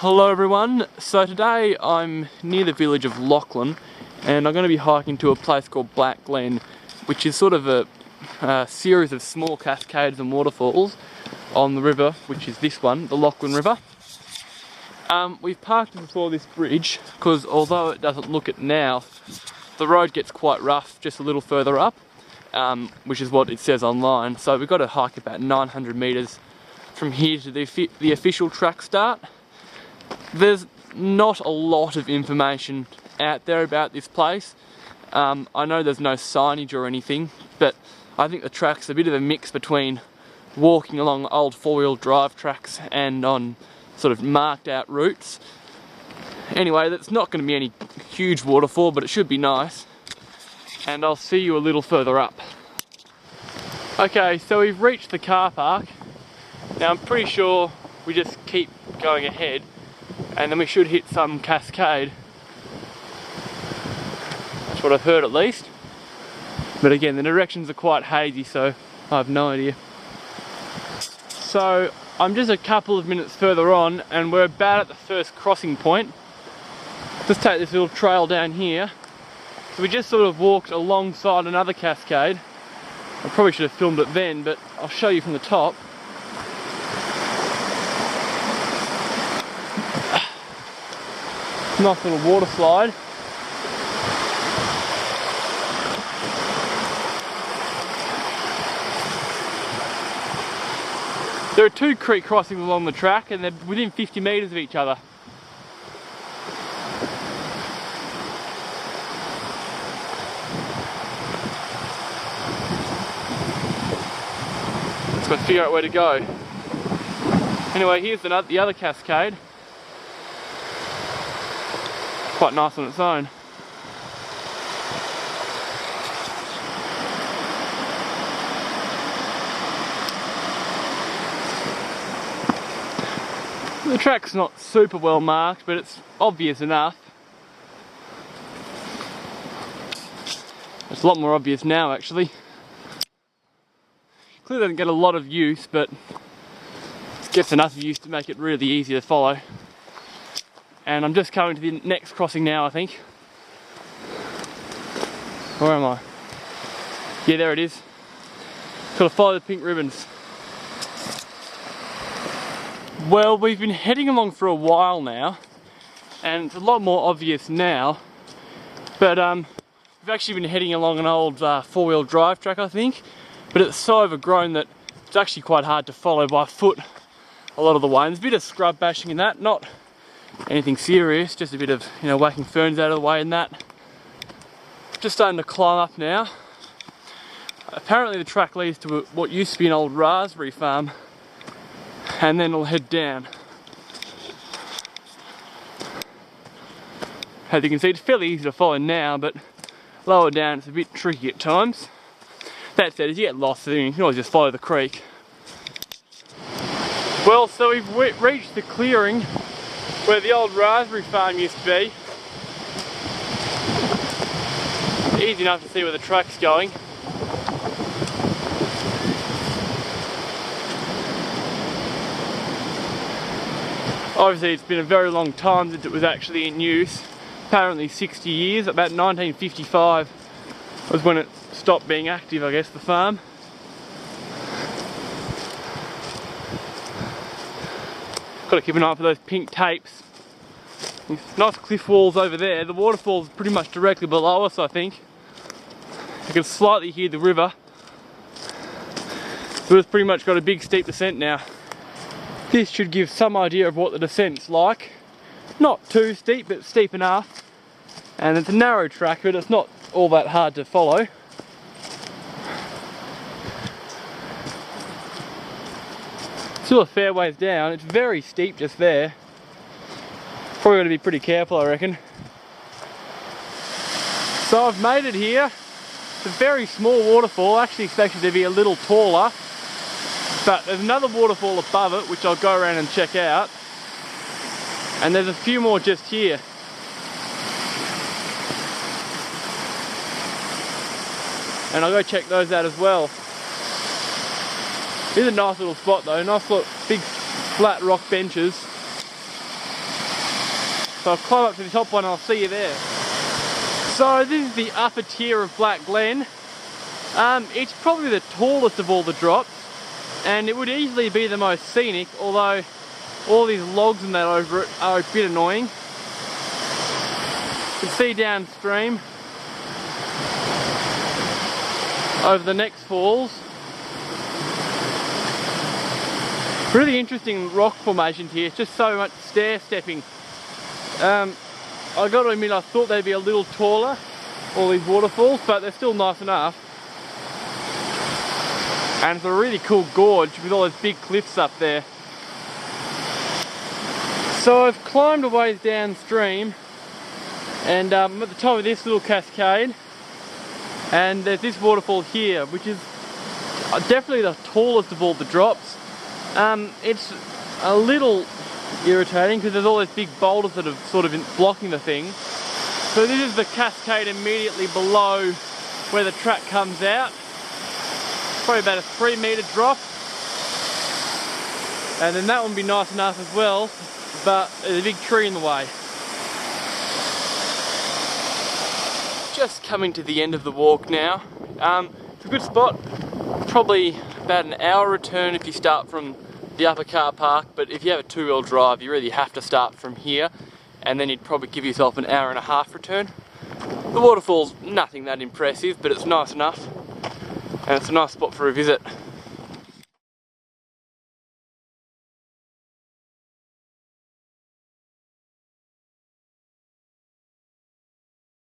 Hello everyone, so today I'm near the village of Lachlan and I'm going to be hiking to a place called Black Glen, which is sort of a series of small cascades and waterfalls on the river, which is this one, the Lachlan River. We've parked before this bridge because although it doesn't look it now, the road gets quite rough just a little further up, which is what it says online. So we've got to hike about 900 metres from here to the official track start. There's not a lot of information out there about this place. I know there's no signage or anything, but I think the track's a bit of a mix between walking along old four-wheel drive tracks and on sort of marked out routes. Anyway, that's not going to be any huge waterfall, but it should be nice. And I'll see you a little further up. Okay, so we've reached the car park. Now I'm pretty sure we just keep going ahead and then we should hit some cascade. That's what I've heard at least. But again, the directions are quite hazy, so I have no idea. So I'm just a couple of minutes further on and we're about at the first crossing point. Just take this little trail down here. So we just sort of walked alongside another cascade. I probably should have filmed it then, but I'll show you from the top. Nice little water slide. There are two creek crossings along the track and they're within 50 metres of each other. Just got to figure out where to go. Anyway, here's the other cascade. Quite nice on its own. The track's not super well marked, but it's obvious enough. It's a lot more obvious now actually. Clearly doesn't get a lot of use, but it gets enough use to make it really easy to follow. And I'm just coming to the next crossing now, I think. Where am I? Yeah, there it is. Got to follow the pink ribbons. Well, we've been heading along for a while now, and it's a lot more obvious now. But we've actually been heading along an old four-wheel drive track, I think. But it's so overgrown that it's actually quite hard to follow by foot a lot of the way. And there's a bit of scrub bashing in that, not anything serious, just a bit of, you know, whacking ferns out of the way and that. Just starting to climb up now. Apparently the track leads to what used to be an old raspberry farm, and then it'll head down. As you can see, it's fairly easy to follow now, but lower down it's a bit tricky at times. That said, as you get lost, you can always just follow the creek. Well, so we've reached the clearing where the old raspberry farm used to be. Easy enough to see where the track's going. Obviously it's been a very long time since it was actually in use. Apparently 60 years, about 1955 was when it stopped being active, I guess, the farm. Got to keep an eye for those pink tapes. Nice cliff walls over there. The waterfall's pretty much directly below us, I think. You can slightly hear the river. So it's pretty much got a big steep descent now. This should give some idea of what the descent's like. Not too steep, but steep enough. And it's a narrow track, but it's not all that hard to follow. Still a fair ways down. It's very steep just there. Probably going to be pretty careful, I reckon. So I've made it here. It's a very small waterfall. I actually expected it to be a little taller. But there's another waterfall above it, which I'll go around and check out. And there's a few more just here. And I'll go check those out as well. It's a nice little spot though, nice little big flat rock benches. So I'll climb up to the top one and I'll see you there. So this is the upper tier of Black Glen. It's probably the tallest of all the drops, and it would easily be the most scenic, although all these logs and that over it are a bit annoying. You can see downstream over the next falls. Really interesting rock formations here. It's just so much stair stepping. I got to admit, I thought they'd be a little taller, all these waterfalls, but they're still nice enough. And it's a really cool gorge with all those big cliffs up there. So I've climbed a ways downstream, and I'm at the top of this little cascade, and there's this waterfall here, which is definitely the tallest of all the drops. It's a little irritating because there's all these big boulders that are sort of blocking the thing. So this is the cascade immediately below where the track comes out. Probably about a 3-metre drop, and then that one would be nice enough as well, but there's a big tree in the way. Just coming to the end of the walk now. It's a good spot, probably about an hour return if you start from the upper car park, but if you have a 2-wheel drive you really have to start from here, and then you'd probably give yourself an hour and a half return. The waterfall's nothing that impressive, but it's nice enough. And it's a nice spot for a visit.